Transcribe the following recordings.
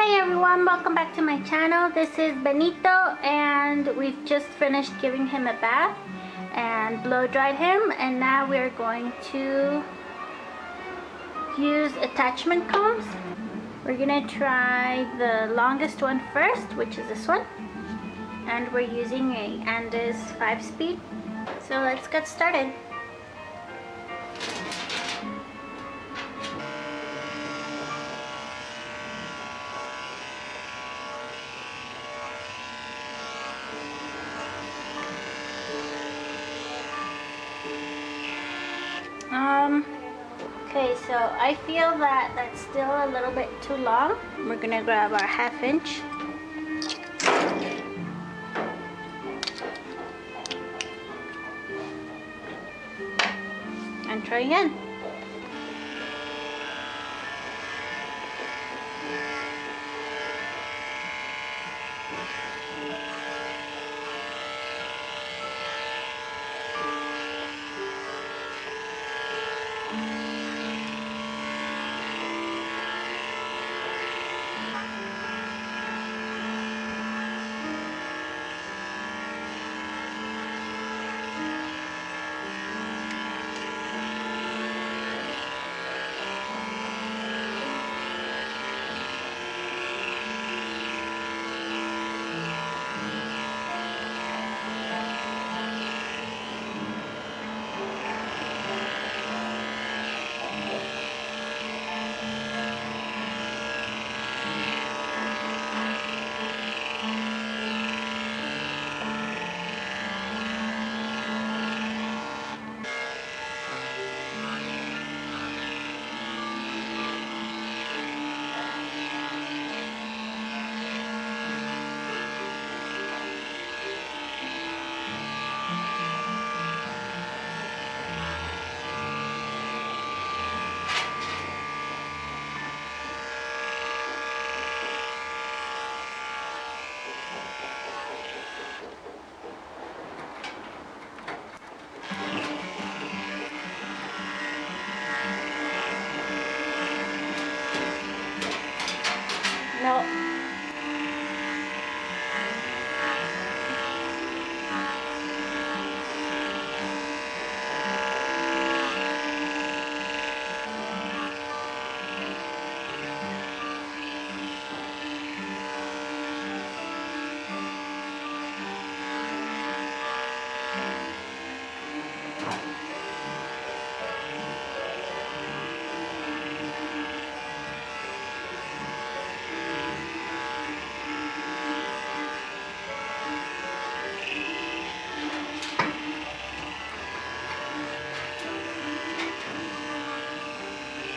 Hi everyone, welcome back to my channel. This is Benito and we've just finished giving him a bath and blow dried him, and now we're going to use attachment combs. We're gonna try the longest one first, which is this one, and we're using a Andes 5-speed. So let's get started. Okay, so I feel that that's still a little bit too long. We're gonna grab our 1/2 inch. And try again. No.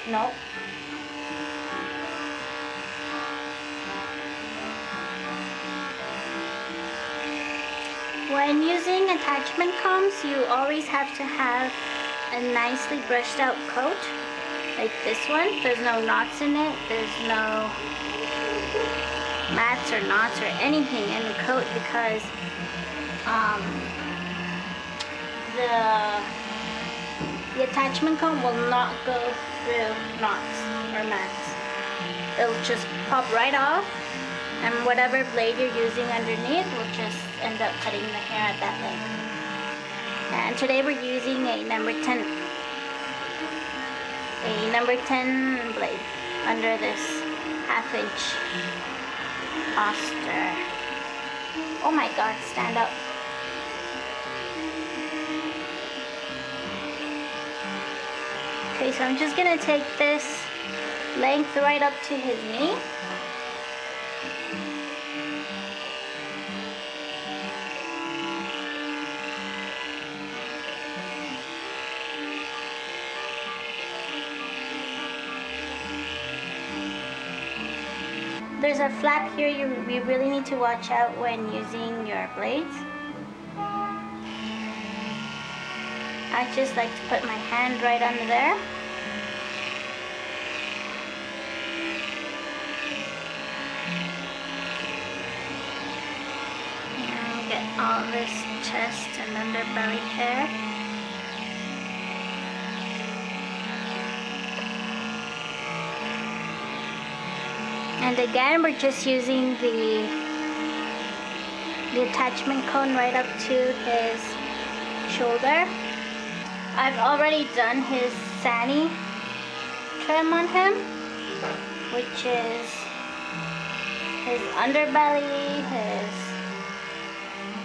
No. When using attachment combs, you always have to have a nicely brushed out coat. Like this one, there's no knots in it, there's no mats or knots or anything in the coat because the attachment comb will not go through knots or mats. It'll just pop right off, and whatever blade you're using underneath will just end up cutting the hair at that length. And today we're using a number 10 blade under this 1/2 inch Oster. Oh my god, stand up. Okay, so I'm just gonna take this length right up to his knee. There's a flap here you really need to watch out when using your blades. I just like to put my hand right under there. And get all this chest and underbelly hair. And again, we're just using the attachment cone right up to his shoulder. I've already done his sani trim on him, which is his underbelly, his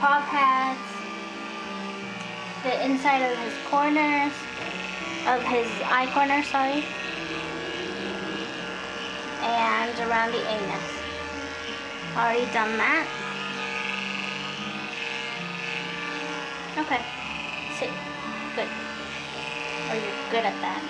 paw pads, the inside of his corners, of his eye corner, sorry, and around the anus. Already done that. Okay, sit, good, or you're good at that.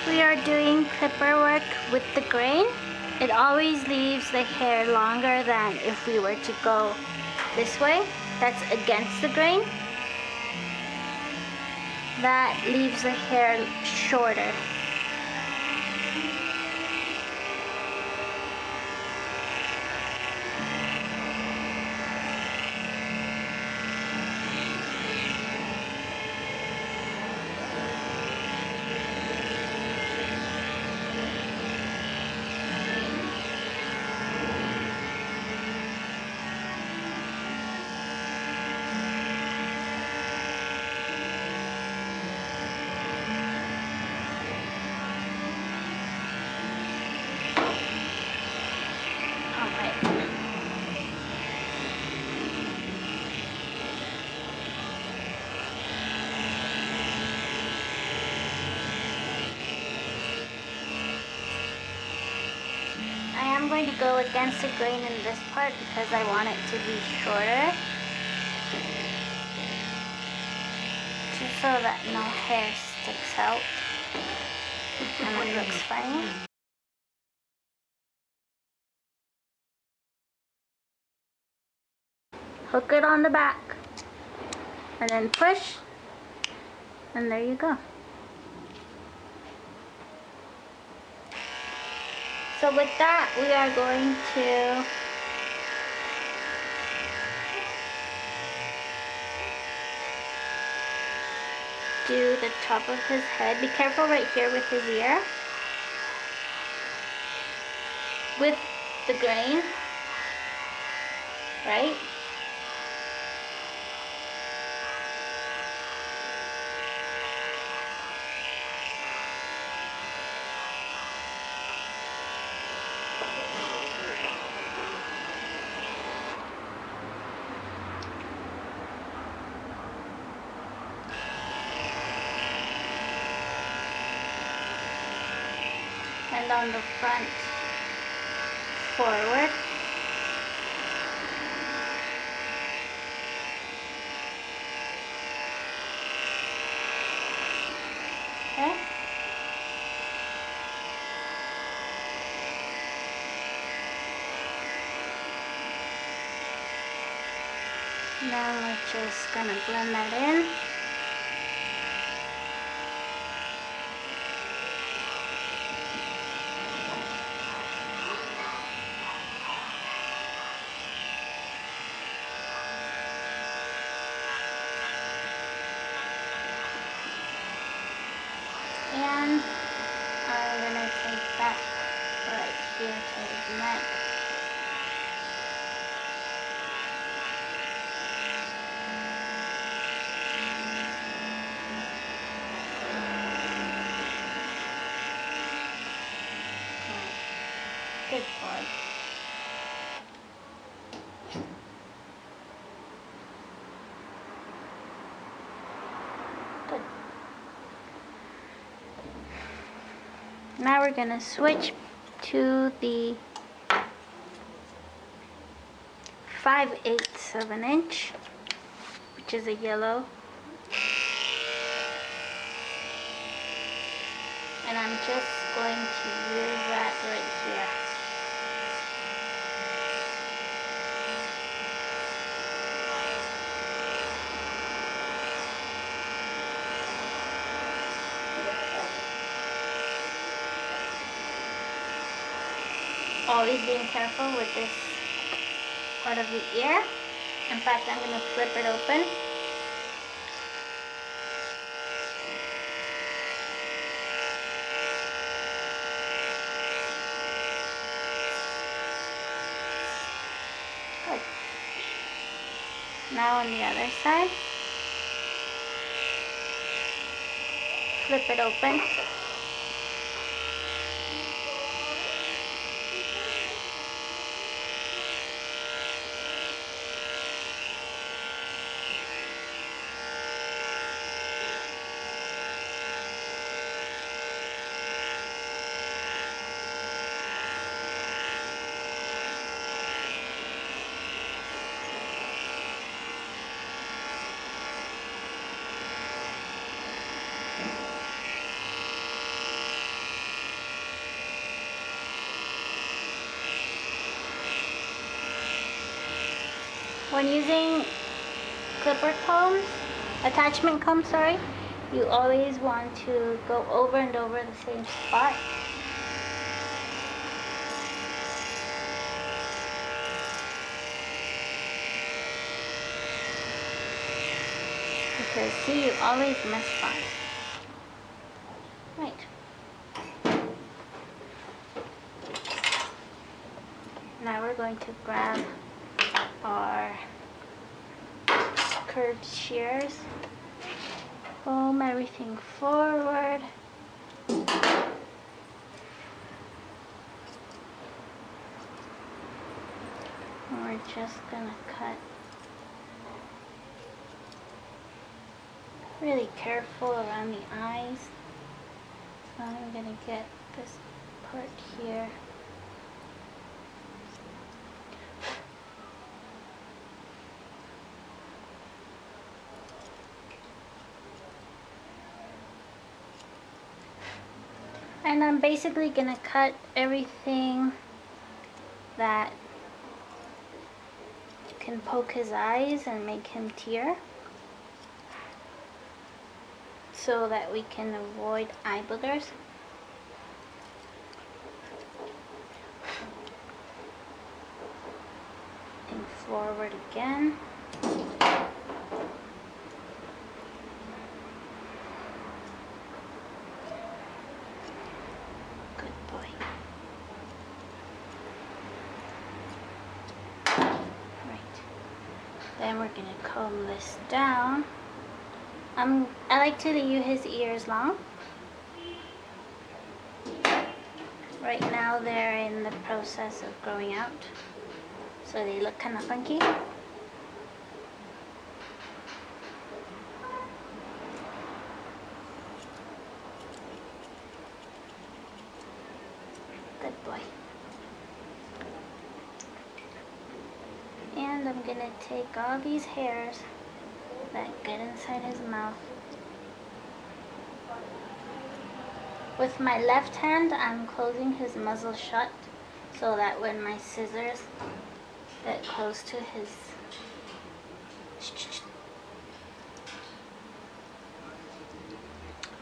We are doing clipper work with the grain. It always leaves the hair longer than if we were to go this way. That's against the grain. That leaves the hair shorter. I'm going to go against the grain in this part because I want it to be shorter, just so that no hair sticks out and it looks funny. Hook it on the back and then push, and there you go. So with that, we are going to do the top of his head. Be careful right here with his ear, with the grain, right? and on the front forward. Okay. Now we're just gonna blend that in. And I'm gonna take that right here to his neck. Good boy. Good. Now we're gonna switch to the 5/8 of an inch, which is a yellow. And I'm just going to use that right here. Always being careful with this part of the ear. In fact, I'm going to flip it open. Good. Now on the other side, flip it open. When using clipper combs, attachment combs, sorry, you always want to go over and over the same spot. Because see, you always miss spots. Right. Now we're going to grab our curved shears, comb everything forward. And we're just gonna cut really careful around the eyes. So I'm gonna get this part here. And I'm basically gonna cut everything that can poke his eyes and make him tear, so that we can avoid eye boogers. And forward again. Then we're gonna comb this down. I like to leave his ears long. Right now they're in the process of growing out, so they look kind of funky. Good boy. And I'm gonna take all these hairs that get inside his mouth. With my left hand, I'm closing his muzzle shut so that when my scissors get close to his...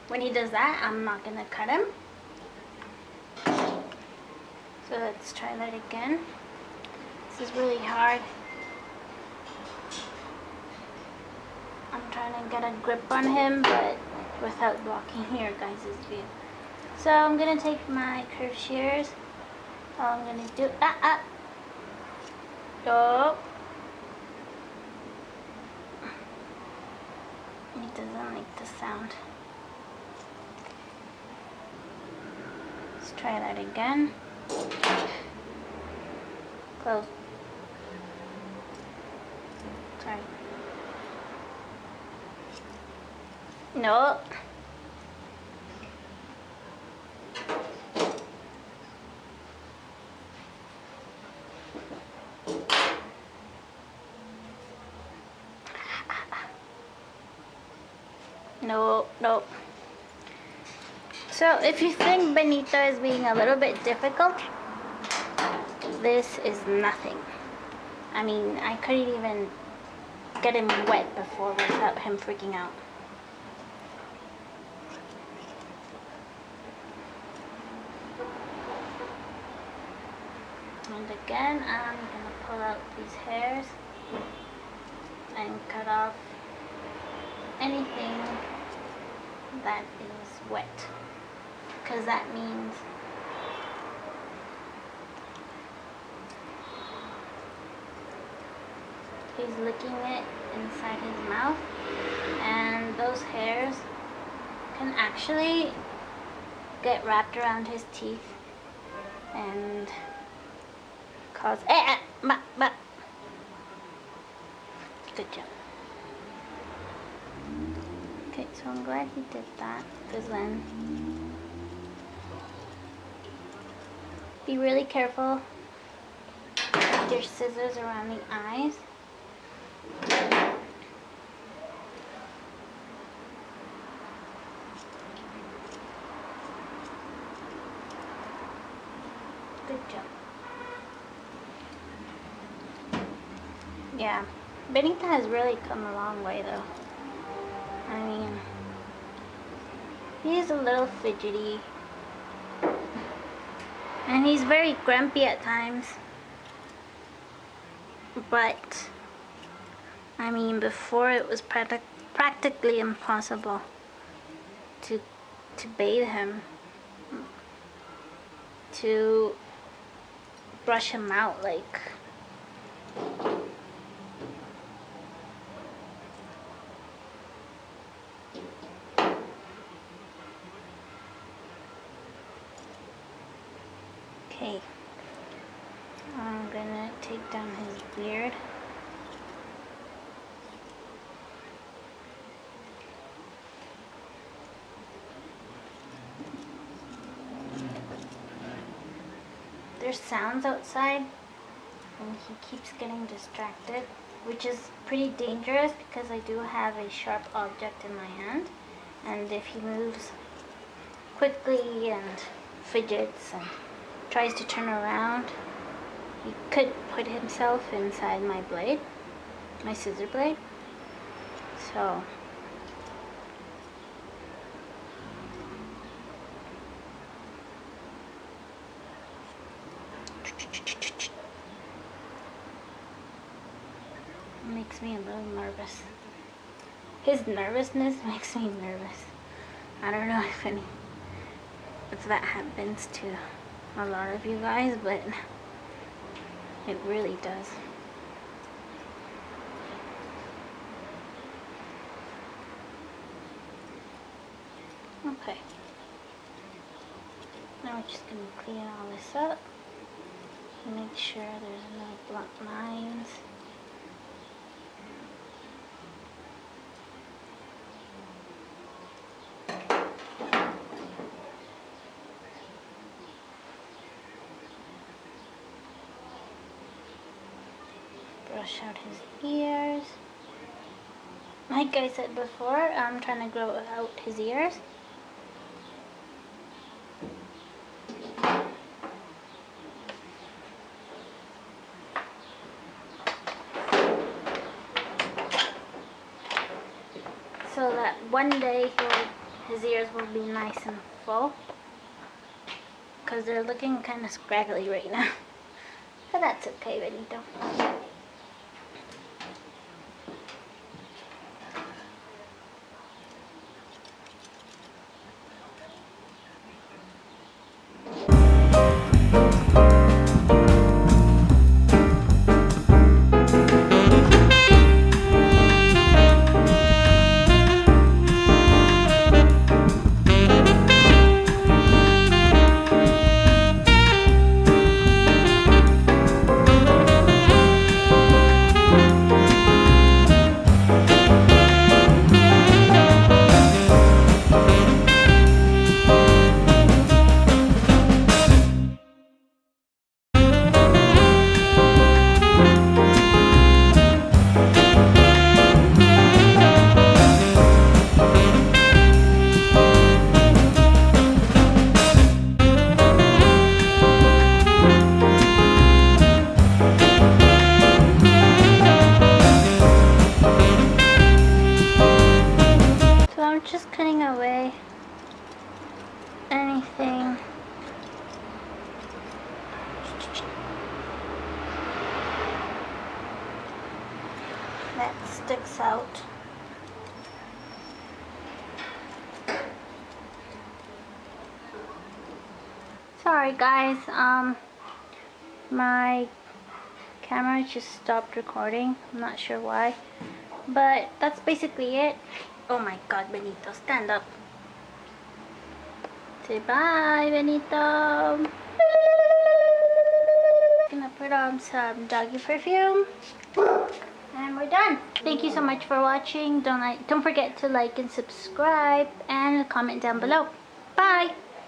When he does that, I'm not gonna cut him. So let's try that again. This is really hard. I'm trying to get a grip on him, but without blocking your guys' view. So I'm gonna take my curved shears. All I'm gonna do, oh. He doesn't like the sound. Let's try that again. Close. Sorry. No. No, no. So if you think Benito is being a little bit difficult, this is nothing. I mean, I couldn't even get him wet before without him freaking out. And again, I'm gonna pull out these hairs and cut off anything that is wet, because that means he's licking it inside his mouth, and those hairs can actually get wrapped around his teeth and cause good job. Okay, so I'm glad he did that, because then be really careful with your scissors around the eyes. Good job. Yeah, Benito has really come a long way though. I mean, he's a little fidgety and he's very grumpy at times, but I mean, before it was practically impossible to bathe him, to brush him out, like. Okay, I'm gonna take down his beard. There's sounds outside and he keeps getting distracted, which is pretty dangerous because I do have a sharp object in my hand, and if he moves quickly and fidgets and tries to turn around, he could put himself inside my blade, my scissor blade. So it makes me a little nervous. His nervousness makes me nervous. I don't know if that happens to a lot of you guys, but it really does. Okay. Now we're just going to clean all this up. Make sure there's no blunt lines. brush out his ears. Like I said before, I'm trying to grow out his ears. So that one day his ears will be nice and full. Because they're looking kind of scraggly right now. But that's okay, Benito. Just cutting away anything that sticks out. Sorry guys, my camera just stopped recording. I'm not sure why, but that's basically it. Oh my god, Benito, stand up. Say bye, Benito. Gonna put on some doggy perfume. And we're done. Thank you so much for watching. Don't forget to like and subscribe and comment down below. Bye.